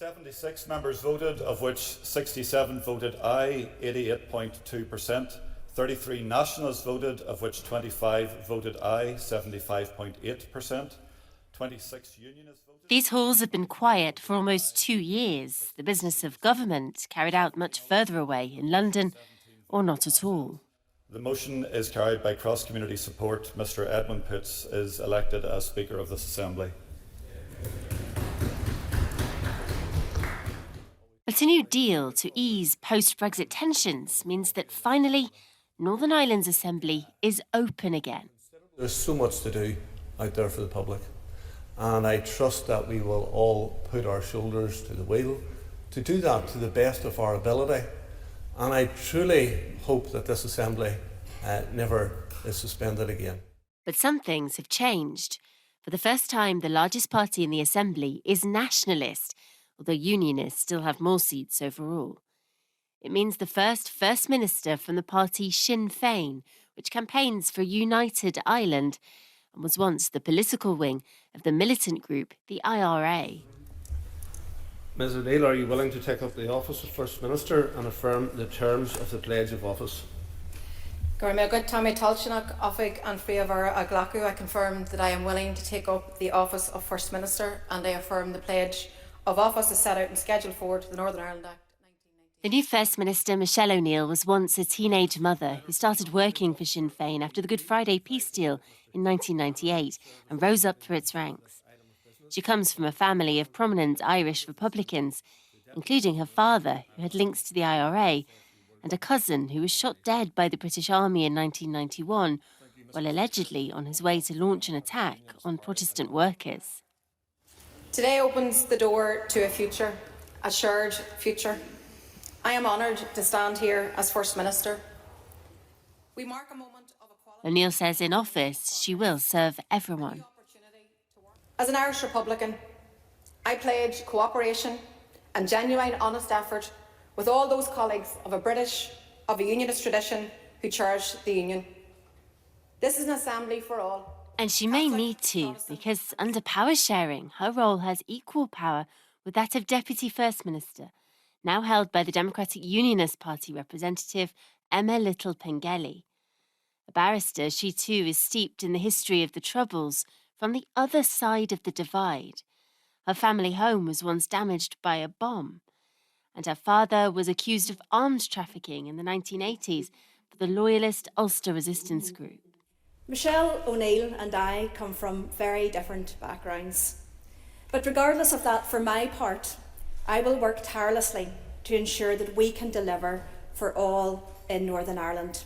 76 members voted, of which 67 voted aye, 88.2%. 33 nationals voted, of which 25 voted aye, 75.8%. 26 unionists voted. These halls have been quiet for almost 2 years. The business of government carried out much further away in London, or not at all. The motion is carried by cross-community support. Mr Edmund Pitts is elected as Speaker of this Assembly. But a new deal to ease post-Brexit tensions means that finally Northern Ireland's Assembly is open again. There's so much to do out there for the public, and I trust that we will all put our shoulders to the wheel to do that to the best of our ability. And I truly hope that this Assembly never is suspended again. But some things have changed. For the first time, the largest party in the Assembly is nationalist, although unionists still have more seats overall. It means the First Minister from the party Sinn Féin, which campaigns for a united Ireland and was once the political wing of the militant group, the IRA. Ms O'Neill, are you willing to take up the office of First Minister and affirm the terms of the pledge of office? I confirm that I am willing to take up the office of First Minister, and I affirm the pledge of office as set out in Schedule 4 to the Northern Ireland Act. The new First Minister, Michelle O'Neill, was once a teenage mother who started working for Sinn Féin after the Good Friday peace deal in 1998 and rose up through its ranks. She comes from a family of prominent Irish Republicans, including her father, who had links to the IRA, and a cousin who was shot dead by the British Army in 1991, while allegedly on his way to launch an attack on Protestant workers. Today opens the door to a future, a shared future. I am honoured to stand here as First Minister. We mark a moment of equality. O'Neill says in office she will serve everyone. As an Irish Republican, I pledge cooperation and genuine honest effort with all those colleagues of a unionist tradition who cherish the union. This is an assembly for all. And she may need to, because under power sharing, her role has equal power with that of Deputy First Minister, now held by the Democratic Unionist Party representative Emma Little-Pengelly. A barrister, she too is steeped in the history of the Troubles from the other side of the divide. Her family home was once damaged by a bomb, and her father was accused of arms trafficking in the 1980s for the Loyalist Ulster Resistance Group. Michelle O'Neill and I come from very different backgrounds. But regardless of that, for my part, I will work tirelessly to ensure that we can deliver for all in Northern Ireland.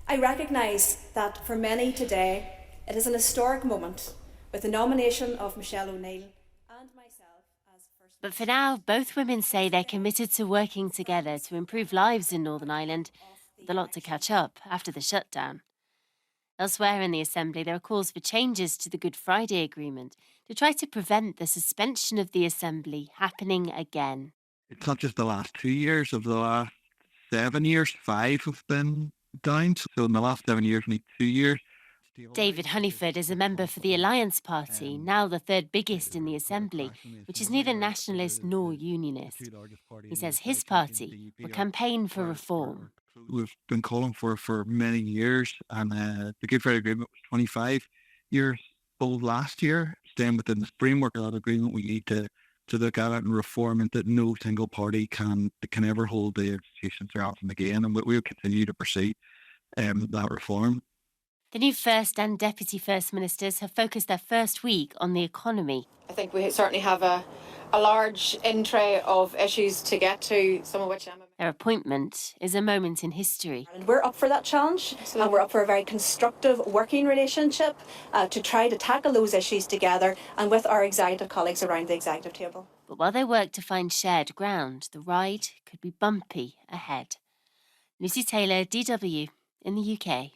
I recognise that for many today, it is an historic moment with the nomination of Michelle O'Neill and myself as First. But for now, both women say they're committed to working together to improve lives in Northern Ireland, with a lot to catch up after the shutdown. Elsewhere in the Assembly, there are calls for changes to the Good Friday Agreement to try to prevent the suspension of the Assembly happening again. It's not just the last 2 years, of the last 7 years, 5 have been down. So in the last 7 years, only 2 years. David Honeyford is a member for the Alliance Party, now the third biggest in the Assembly, which is neither nationalist nor unionist. He says his party will campaign for reform. We've been calling for many years, and the Good Friday Agreement was 25 years old last year. Staying within the framework of that agreement, we need to look at it and reform it, that no single party can ever hold the institutions or anthem again, and we'll continue to pursue that reform. The new First and Deputy First Ministers have focused their first week on the economy. I think we certainly have a large in-tray of issues to get to, some of which Their appointment is a moment in history. And we're up for that challenge, and we're up for a very constructive working relationship to try to tackle those issues together and with our executive colleagues around the executive table. But while they work to find shared ground, the ride could be bumpy ahead. Lucy Taylor, DW, in the UK.